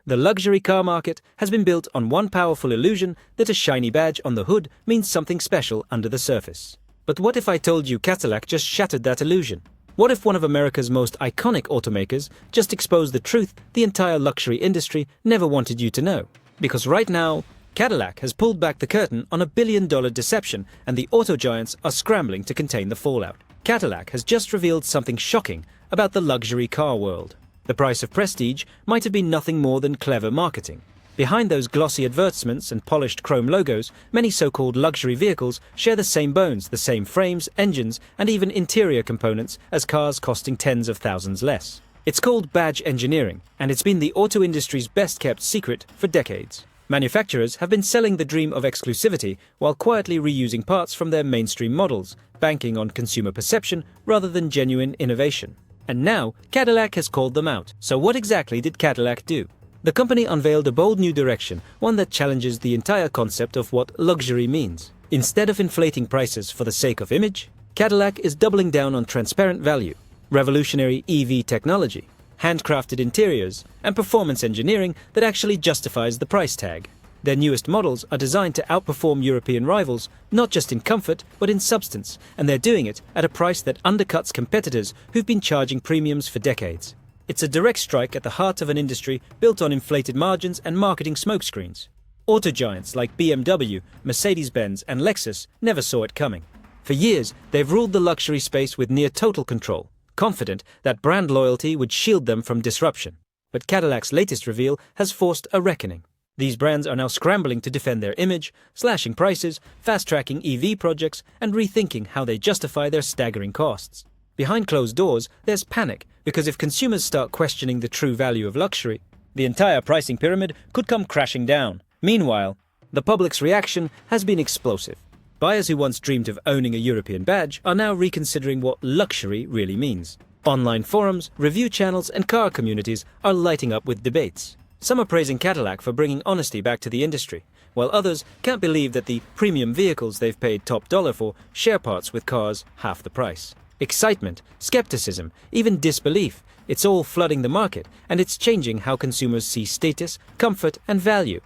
The luxury car market has been built on one powerful illusion that a shiny badge on the hood means something special under the surface. But what if I told you Cadillac just shattered that illusion? What if one of America's most iconic automakers just exposed the truth the entire luxury industry never wanted you to know? Because right now, Cadillac has pulled back the curtain on a billion-dollar deception, and the auto giants are scrambling to contain the fallout. Cadillac has just revealed something shocking about the luxury car world. The price of prestige might have been nothing more than clever marketing. Behind those glossy advertisements and polished chrome logos, many so-called luxury vehicles share the same bones, the same frames, engines, and even interior components as cars costing tens of thousands less. It's called badge engineering, and it's been the auto industry's best-kept secret for decades. Manufacturers have been selling the dream of exclusivity while quietly reusing parts from their mainstream models, banking on consumer perception rather than genuine innovation. And now, Cadillac has called them out. So what exactly did Cadillac do? The company unveiled a bold new direction, one that challenges the entire concept of what luxury means. Instead of inflating prices for the sake of image, Cadillac is doubling down on transparent value, revolutionary EV technology, handcrafted interiors, and performance engineering that actually justifies the price tag. Their newest models are designed to outperform European rivals, not just in comfort, but in substance, and they're doing it at a price that undercuts competitors who've been charging premiums for decades. It's a direct strike at the heart of an industry built on inflated margins and marketing smokescreens. Auto giants like BMW, Mercedes-Benz, and Lexus never saw it coming. For years, they've ruled the luxury space with near-total control, confident that brand loyalty would shield them from disruption. But Cadillac's latest reveal has forced a reckoning. These brands are now scrambling to defend their image, slashing prices, fast-tracking EV projects, and rethinking how they justify their staggering costs. Behind closed doors, there's panic, because if consumers start questioning the true value of luxury, the entire pricing pyramid could come crashing down. Meanwhile, the public's reaction has been explosive. Buyers who once dreamed of owning a European badge are now reconsidering what luxury really means. Online forums, review channels, and car communities are lighting up with debates. Some are praising Cadillac for bringing honesty back to the industry, while others can't believe that the premium vehicles they've paid top dollar for share parts with cars half the price. Excitement, skepticism, even disbelief, it's all flooding the market, and it's changing how consumers see status, comfort, and value.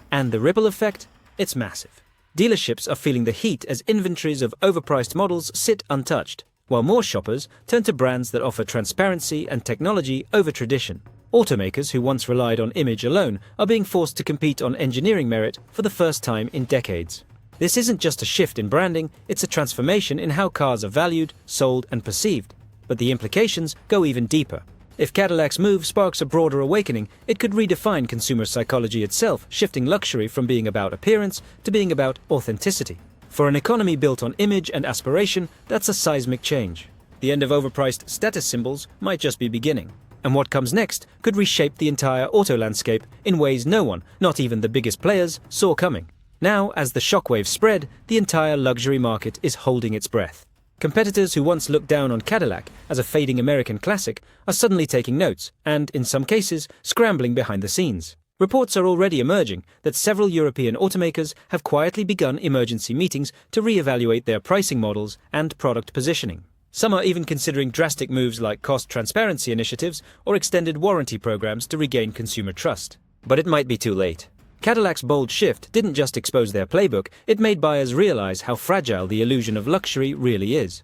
And the ripple effect? It's massive. Dealerships are feeling the heat as inventories of overpriced models sit untouched, while more shoppers turn to brands that offer transparency and technology over tradition. Automakers who once relied on image alone are being forced to compete on engineering merit for the first time in decades. This isn't just a shift in branding, it's a transformation in how cars are valued, sold, and perceived. But the implications go even deeper. If Cadillac's move sparks a broader awakening, it could redefine consumer psychology itself, shifting luxury from being about appearance to being about authenticity. For an economy built on image and aspiration, that's a seismic change. The end of overpriced status symbols might just be beginning. And what comes next could reshape the entire auto landscape in ways no one, not even the biggest players, saw coming. Now, as the shockwave spread, the entire luxury market is holding its breath. Competitors who once looked down on Cadillac as a fading American classic are suddenly taking notes and, in some cases, scrambling behind the scenes. Reports are already emerging that several European automakers have quietly begun emergency meetings to re-evaluate their pricing models and product positioning. Some are even considering drastic moves like cost transparency initiatives or extended warranty programs to regain consumer trust. But it might be too late. Cadillac's bold shift didn't just expose their playbook, it made buyers realize how fragile the illusion of luxury really is.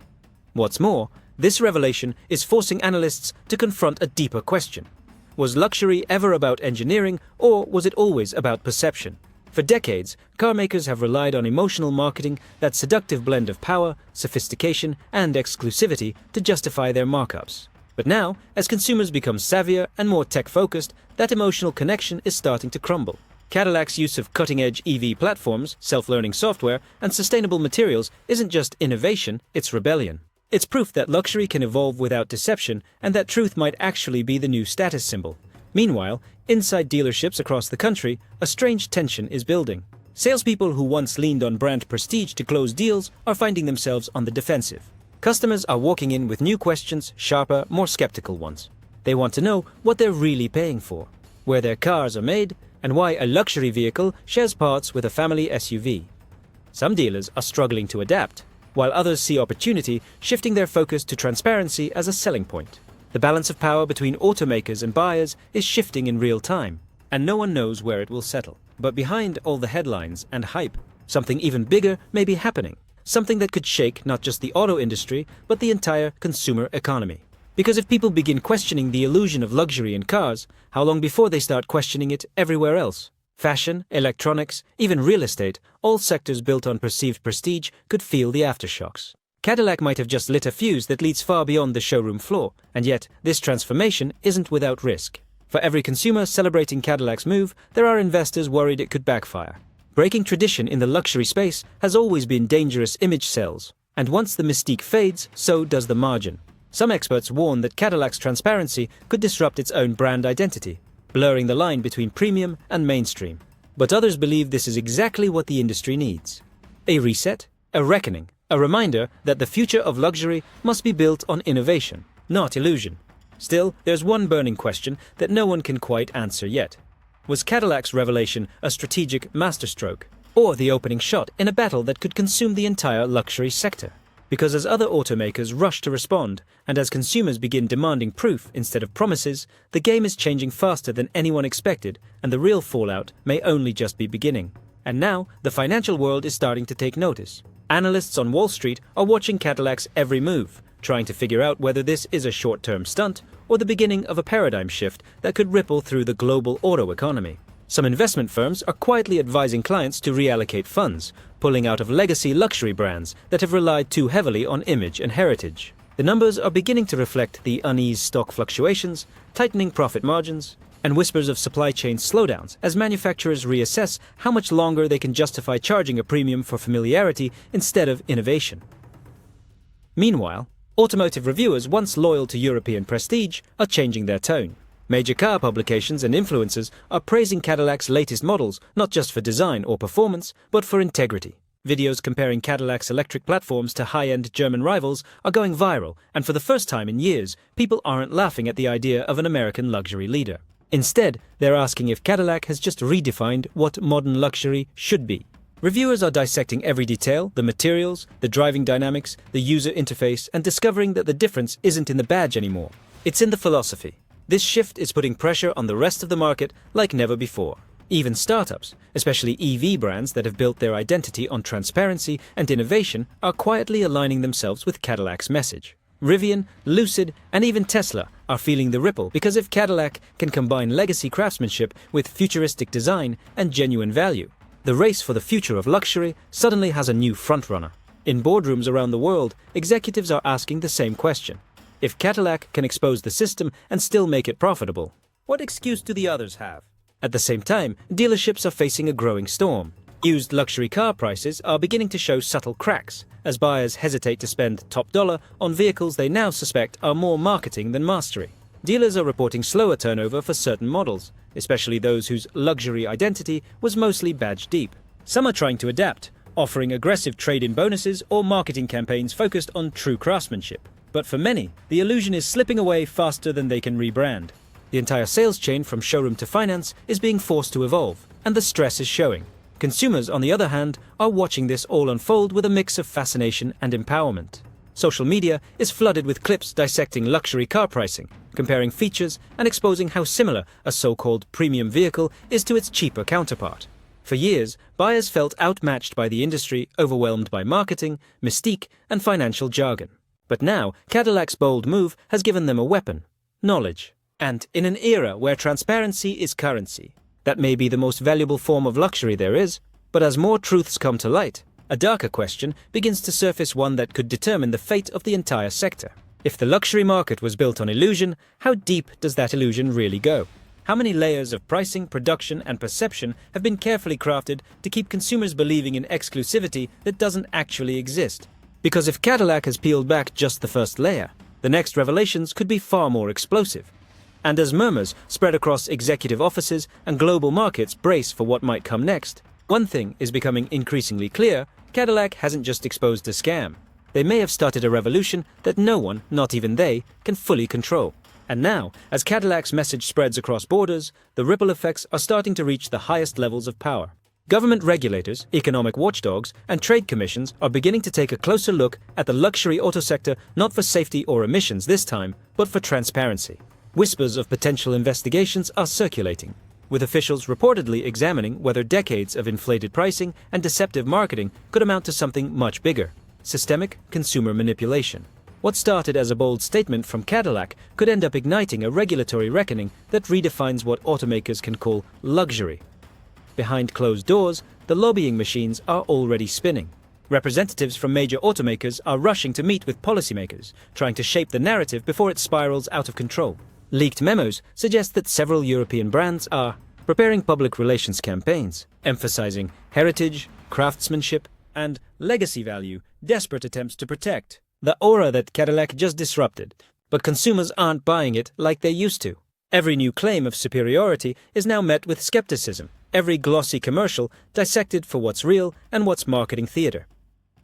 What's more, this revelation is forcing analysts to confront a deeper question. Was luxury ever about engineering, or was it always about perception? For decades, car makers have relied on emotional marketing, that seductive blend of power, sophistication, and exclusivity to justify their markups. But now, as consumers become savvier and more tech-focused, that emotional connection is starting to crumble. Cadillac's use of cutting-edge EV platforms, self-learning software, and sustainable materials isn't just innovation, it's rebellion. It's proof that luxury can evolve without deception and that truth might actually be the new status symbol. Meanwhile, inside dealerships across the country, a strange tension is building. Salespeople who once leaned on brand prestige to close deals are finding themselves on the defensive. Customers are walking in with new questions, sharper, more skeptical ones. They want to know what they're really paying for, where their cars are made, and why a luxury vehicle shares parts with a family SUV. Some dealers are struggling to adapt, while others see opportunity, shifting their focus to transparency as a selling point. The balance of power between automakers and buyers is shifting in real time. and no one knows where it will settle. But behind all the headlines and hype, something even bigger may be happening. Something that could shake not just the auto industry, but the entire consumer economy. Because if people begin questioning the illusion of luxury in cars, how long before they start questioning it everywhere else? Fashion, electronics, even real estate, all sectors built on perceived prestige could feel the aftershocks. Cadillac might have just lit a fuse that leads far beyond the showroom floor, and yet this transformation isn't without risk. For every consumer celebrating Cadillac's move, there are investors worried it could backfire. Breaking tradition in the luxury space has always been dangerous image sells, and once the mystique fades, so does the margin. Some experts warn that Cadillac's transparency could disrupt its own brand identity, blurring the line between premium and mainstream. But others believe this is exactly what the industry needs. A reset, a reckoning, a reminder that the future of luxury must be built on innovation, not illusion. Still, there's one burning question that no one can quite answer yet. Was Cadillac's revelation a strategic masterstroke, or the opening shot in a battle that could consume the entire luxury sector? Because as other automakers rush to respond, and as consumers begin demanding proof instead of promises, the game is changing faster than anyone expected, and the real fallout may only just be beginning. And now, the financial world is starting to take notice. Analysts on Wall Street are watching Cadillac's every move, trying to figure out whether this is a short-term stunt or the beginning of a paradigm shift that could ripple through the global auto economy. Some investment firms are quietly advising clients to reallocate funds, pulling out of legacy luxury brands that have relied too heavily on image and heritage. The numbers are beginning to reflect the uneased stock fluctuations, tightening profit margins, and whispers of supply chain slowdowns as manufacturers reassess how much longer they can justify charging a premium for familiarity instead of innovation. Meanwhile, automotive reviewers once loyal to European prestige are changing their tone. Major car publications and influencers are praising Cadillac's latest models not just for design or performance, but for integrity. Videos comparing Cadillac's electric platforms to high-end German rivals are going viral, and for the first time in years, people aren't laughing at the idea of an American luxury leader. Instead, they're asking if Cadillac has just redefined what modern luxury should be. Reviewers are dissecting every detail, the materials, the driving dynamics, the user interface, and discovering that the difference isn't in the badge anymore. It's in the philosophy. This shift is putting pressure on the rest of the market like never before. Even startups, especially EV brands that have built their identity on transparency and innovation, are quietly aligning themselves with Cadillac's message. Rivian, Lucid, and even Tesla are feeling the ripple because if Cadillac can combine legacy craftsmanship with futuristic design and genuine value, the race for the future of luxury suddenly has a new frontrunner. In boardrooms around the world, executives are asking the same question. If Cadillac can expose the system and still make it profitable, what excuse do the others have? At the same time, dealerships are facing a growing storm. Used luxury car prices are beginning to show subtle cracks, as buyers hesitate to spend top dollar on vehicles they now suspect are more marketing than mastery. Dealers are reporting slower turnover for certain models, especially those whose luxury identity was mostly badge deep. Some are trying to adapt, offering aggressive trade-in bonuses or marketing campaigns focused on true craftsmanship. But for many, the illusion is slipping away faster than they can rebrand. The entire sales chain from showroom to finance is being forced to evolve, and the stress is showing. Consumers, on the other hand, are watching this all unfold with a mix of fascination and empowerment. Social media is flooded with clips dissecting luxury car pricing, comparing features and exposing how similar a so-called premium vehicle is to its cheaper counterpart. For years, buyers felt outmatched by the industry, overwhelmed by marketing, mystique, and financial jargon. But now, Cadillac's bold move has given them a weapon: knowledge. And in an era where transparency is currency, that may be the most valuable form of luxury there is. But as more truths come to light, a darker question begins to surface, one that could determine the fate of the entire sector. If the luxury market was built on illusion, how deep does that illusion really go? How many layers of pricing, production, and perception have been carefully crafted to keep consumers believing in exclusivity that doesn't actually exist? Because if Cadillac has peeled back just the first layer, the next revelations could be far more explosive. And as murmurs spread across executive offices and global markets brace for what might come next, one thing is becoming increasingly clear: Cadillac hasn't just exposed a scam. They may have started a revolution that no one, not even they, can fully control. And now, as Cadillac's message spreads across borders, the ripple effects are starting to reach the highest levels of power. Government regulators, economic watchdogs, and trade commissions are beginning to take a closer look at the luxury auto sector, not for safety or emissions this time, but for transparency. Whispers of potential investigations are circulating. with officials reportedly examining whether decades of inflated pricing and deceptive marketing could amount to something much bigger: systemic consumer manipulation. What started as a bold statement from Cadillac could end up igniting a regulatory reckoning that redefines what automakers can call luxury. Behind closed doors, the lobbying machines are already spinning. Representatives from major automakers are rushing to meet with policymakers, trying to shape the narrative before it spirals out of control. Leaked memos suggest that several European brands are preparing public relations campaigns, emphasizing heritage, craftsmanship, and legacy value, desperate attempts to protect the aura that Cadillac just disrupted. But consumers aren't buying it like they used to. Every new claim of superiority is now met with skepticism, every glossy commercial dissected for what's real and what's marketing theater.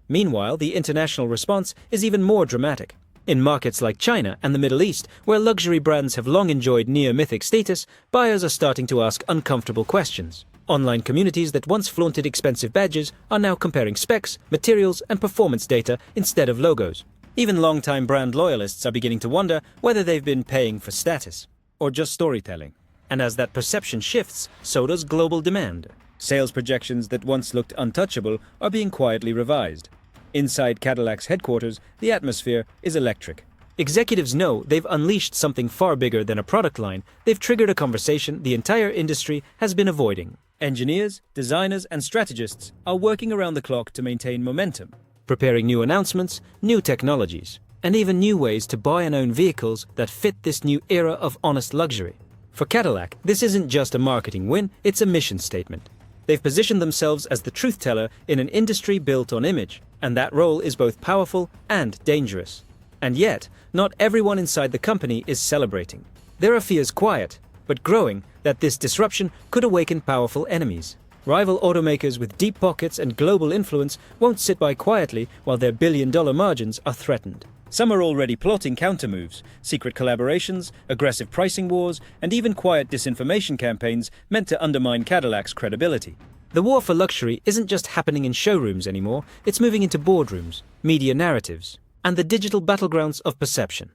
Meanwhile, the international response is even more dramatic. In markets like China and the Middle East, where luxury brands have long enjoyed near-mythic status, buyers are starting to ask uncomfortable questions. Online communities that once flaunted expensive badges are now comparing specs, materials, and performance data instead of logos. Even long-time brand loyalists are beginning to wonder whether they've been paying for status or just storytelling. And as that perception shifts, so does global demand. Sales projections that once looked untouchable are being quietly revised. Inside Cadillac's headquarters, the atmosphere is electric. Executives know they've unleashed something far bigger than a product line. They've triggered a conversation the entire industry has been avoiding. Engineers, designers, and strategists are working around the clock to maintain momentum, preparing new announcements, new technologies, and even new ways to buy and own vehicles that fit this new era of honest luxury. For Cadillac, this isn't just a marketing win, it's a mission statement. They've positioned themselves as the truth teller in an industry built on image, and that role is both powerful and dangerous. And yet, not everyone inside the company is celebrating. There are fears quiet, but growing, that this disruption could awaken powerful enemies. Rival automakers with deep pockets and global influence won't sit by quietly while their billion-dollar margins are threatened. Some are already plotting countermoves, secret collaborations, aggressive pricing wars, and even quiet disinformation campaigns meant to undermine Cadillac's credibility. The war for luxury isn't just happening in showrooms anymore, it's moving into boardrooms, media narratives, and the digital battlegrounds of perception.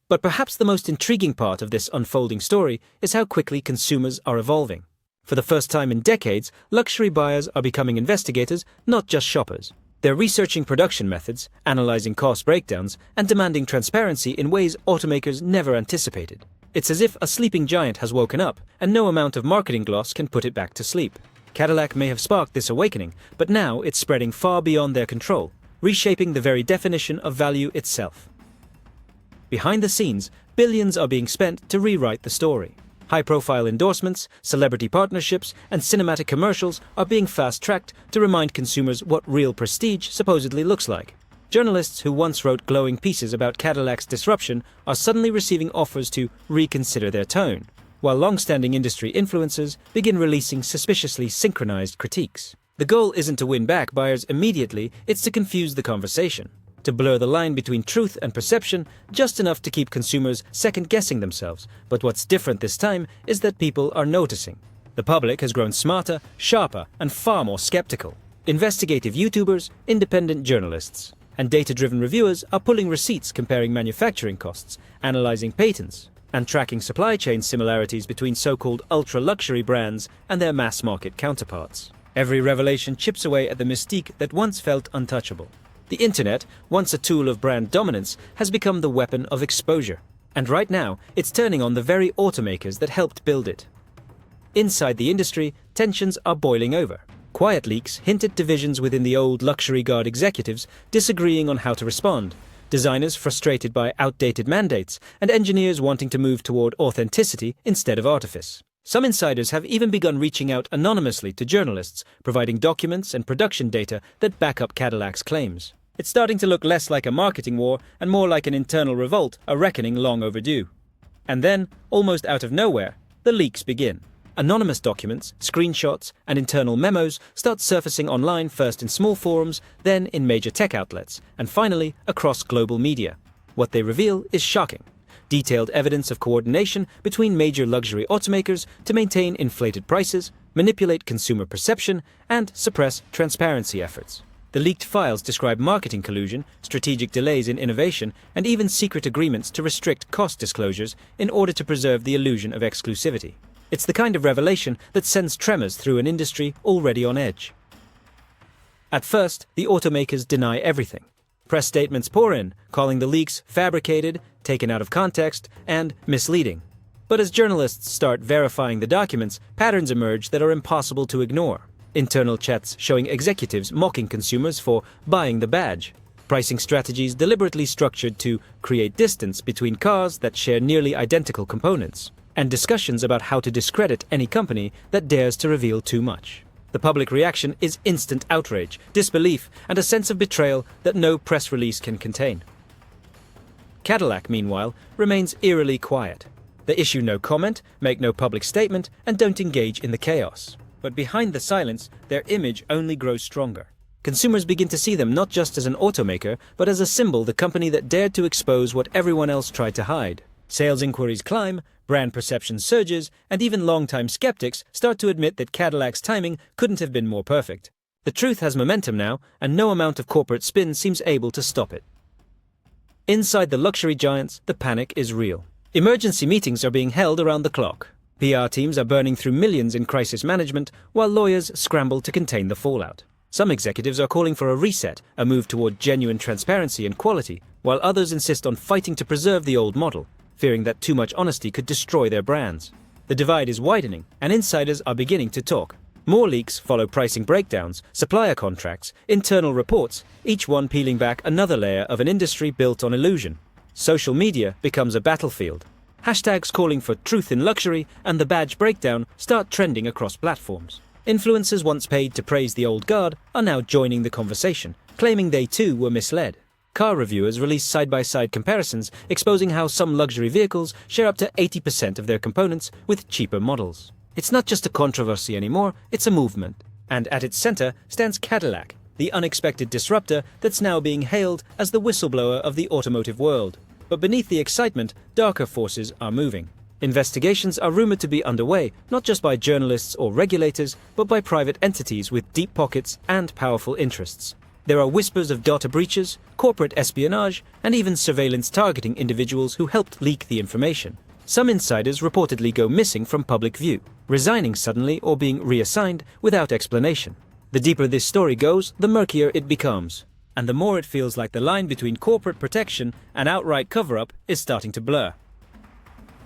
But perhaps the most intriguing part of this unfolding story is how quickly consumers are evolving. For the first time in decades, luxury buyers are becoming investigators, not just shoppers. They're researching production methods, analyzing cost breakdowns, and demanding transparency in ways automakers never anticipated. It's as if a sleeping giant has woken up, and no amount of marketing gloss can put it back to sleep. Cadillac may have sparked this awakening, but now it's spreading far beyond their control, reshaping the very definition of value itself. Behind the scenes, billions are being spent to rewrite the story. High-profile endorsements, celebrity partnerships, and cinematic commercials are being fast-tracked to remind consumers what real prestige supposedly looks like. Journalists who once wrote glowing pieces about Cadillac's disruption are suddenly receiving offers to reconsider their tone, while long-standing industry influencers begin releasing suspiciously synchronized critiques. The goal isn't to win back buyers immediately, it's to confuse the conversation, to blur the line between truth and perception just enough to keep consumers second-guessing themselves. But what's different this time is that people are noticing. The public has grown smarter, sharper, and far more skeptical. Investigative YouTubers, independent journalists, and data-driven reviewers are pulling receipts comparing manufacturing costs, analyzing patents, and tracking supply chain similarities between so-called ultra-luxury brands and their mass-market counterparts. Every revelation chips away at the mystique that once felt untouchable. The internet, once a tool of brand dominance, has become the weapon of exposure. And right now, it's turning on the very automakers that helped build it. Inside the industry, tensions are boiling over. Quiet leaks hint at divisions within the old luxury guard executives disagreeing on how to respond, designers frustrated by outdated mandates, and engineers wanting to move toward authenticity instead of artifice. Some insiders have even begun reaching out anonymously to journalists, providing documents and production data that back up Cadillac's claims. It's starting to look less like a marketing war and more like an internal revolt, a reckoning long overdue. And then, almost out of nowhere, the leaks begin. Anonymous documents, screenshots, and internal memos start surfacing online, first in small forums, then in major tech outlets, and finally across global media. What they reveal is shocking. Detailed evidence of coordination between major luxury automakers to maintain inflated prices, manipulate consumer perception, and suppress transparency efforts. The leaked files describe marketing collusion, strategic delays in innovation, and even secret agreements to restrict cost disclosures in order to preserve the illusion of exclusivity. It's the kind of revelation that sends tremors through an industry already on edge. At first, the automakers deny everything. Press statements pour in, calling the leaks fabricated, taken out of context, and misleading. But as journalists start verifying the documents, patterns emerge that are impossible to ignore. Internal chats showing executives mocking consumers for buying the badge. Pricing strategies deliberately structured to create distance between cars that share nearly identical components. And discussions about how to discredit any company that dares to reveal too much. The public reaction is instant outrage, disbelief, and a sense of betrayal that no press release can contain. Cadillac, meanwhile, remains eerily quiet. They issue no comment, make no public statement, and don't engage in the chaos. But behind the silence, their image only grows stronger. Consumers begin to see them not just as an automaker, but as a symbol, the company that dared to expose what everyone else tried to hide. Sales inquiries climb, brand perception surges, and even longtime skeptics start to admit that Cadillac's timing couldn't have been more perfect. The truth has momentum now, and no amount of corporate spin seems able to stop it. Inside the luxury giants, the panic is real. Emergency meetings are being held around the clock. PR teams are burning through millions in crisis management, while lawyers scramble to contain the fallout. Some executives are calling for a reset, a move toward genuine transparency and quality, while others insist on fighting to preserve the old model, fearing that too much honesty could destroy their brands. The divide is widening, and insiders are beginning to talk. More leaks follow pricing breakdowns, supplier contracts, internal reports, each one peeling back another layer of an industry built on illusion. Social media becomes a battlefield. Hashtags calling for truth in luxury and the badge breakdown start trending across platforms. Influencers once paid to praise the old guard are now joining the conversation, claiming they too were misled. Car reviewers release side-by-side comparisons exposing how some luxury vehicles share up to 80% of their components with cheaper models. It's not just a controversy anymore, it's a movement. And at its center stands Cadillac, the unexpected disruptor that's now being hailed as the whistleblower of the automotive world. But beneath the excitement, darker forces are moving. Investigations are rumored to be underway, not just by journalists or regulators, but by private entities with deep pockets and powerful interests. There are whispers of data breaches, corporate espionage, and even surveillance targeting individuals who helped leak the information. Some insiders reportedly go missing from public view, resigning suddenly or being reassigned without explanation. The deeper this story goes, the murkier it becomes, and the more it feels like the line between corporate protection and outright cover-up is starting to blur.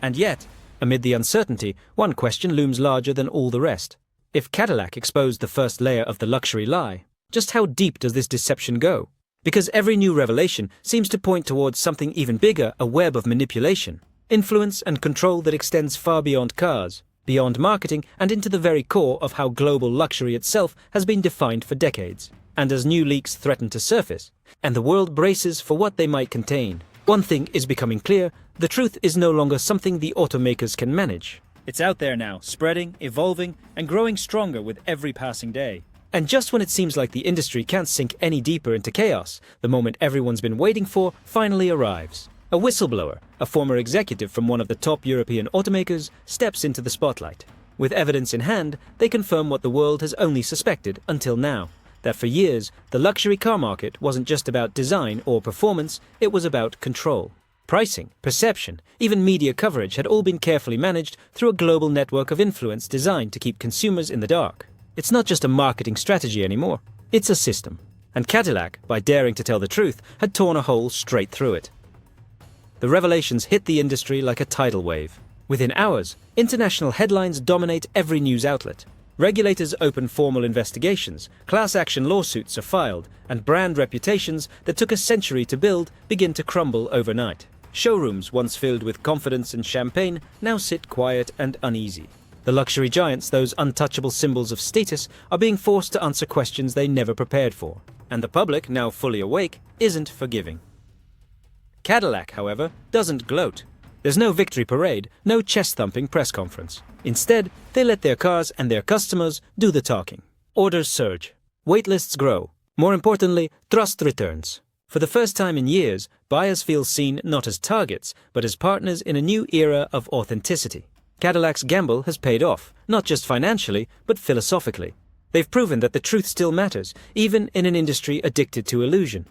And yet, amid the uncertainty, one question looms larger than all the rest. If Cadillac exposed the first layer of the luxury lie, just how deep does this deception go? Because every new revelation seems to point towards something even bigger, a web of manipulation, influence and control that extends far beyond cars, beyond marketing, and into the very core of how global luxury itself has been defined for decades. And as new leaks threaten to surface, and the world braces for what they might contain, one thing is becoming clear: the truth is no longer something the automakers can manage. It's out there now, spreading, evolving, and growing stronger with every passing day. And just when it seems like the industry can't sink any deeper into chaos, the moment everyone's been waiting for finally arrives. A whistleblower, a former executive from one of the top European automakers, steps into the spotlight. With evidence in hand, they confirm what the world has only suspected until now: that for years, the luxury car market wasn't just about design or performance, it was about control. Pricing, perception, even media coverage had all been carefully managed through a global network of influence designed to keep consumers in the dark. It's not just a marketing strategy anymore, it's a system. And Cadillac, by daring to tell the truth, had torn a hole straight through it. The revelations hit the industry like a tidal wave. Within hours, international headlines dominate every news outlet. Regulators open formal investigations, class action lawsuits are filed, and brand reputations that took a century to build begin to crumble overnight. Showrooms once filled with confidence and champagne now sit quiet and uneasy. The luxury giants, those untouchable symbols of status, are being forced to answer questions they never prepared for. And the public, now fully awake, isn't forgiving. Cadillac, however, doesn't gloat. There's no victory parade, no chest-thumping press conference. Instead, they let their cars and their customers do the talking. Orders surge. Waitlists grow. More importantly, trust returns. For the first time in years, buyers feel seen not as targets, but as partners in a new era of authenticity. Cadillac's gamble has paid off, not just financially, but philosophically. They've proven that the truth still matters, even in an industry addicted to illusion.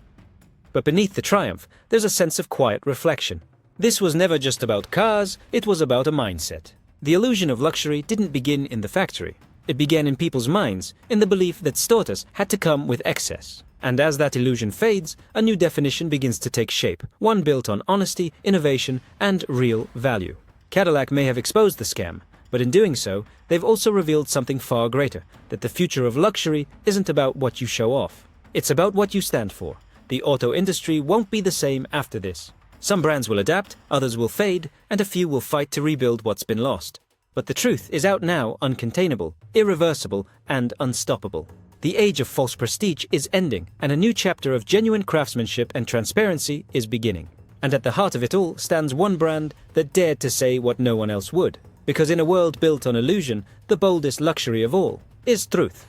But beneath the triumph, there's a sense of quiet reflection. This was never just about cars, it was about a mindset. The illusion of luxury didn't begin in the factory. It began in people's minds, in the belief that status had to come with excess. And as that illusion fades, a new definition begins to take shape, one built on honesty, innovation, and real value. Cadillac may have exposed the scam, but in doing so, they've also revealed something far greater, that the future of luxury isn't about what you show off. It's about what you stand for. The auto industry won't be the same after this. Some brands will adapt, others will fade, and a few will fight to rebuild what's been lost. But the truth is out now, uncontainable, irreversible, and unstoppable. The age of false prestige is ending, and a new chapter of genuine craftsmanship and transparency is beginning. And at the heart of it all stands one brand that dared to say what no one else would. Because in a world built on illusion, the boldest luxury of all is truth.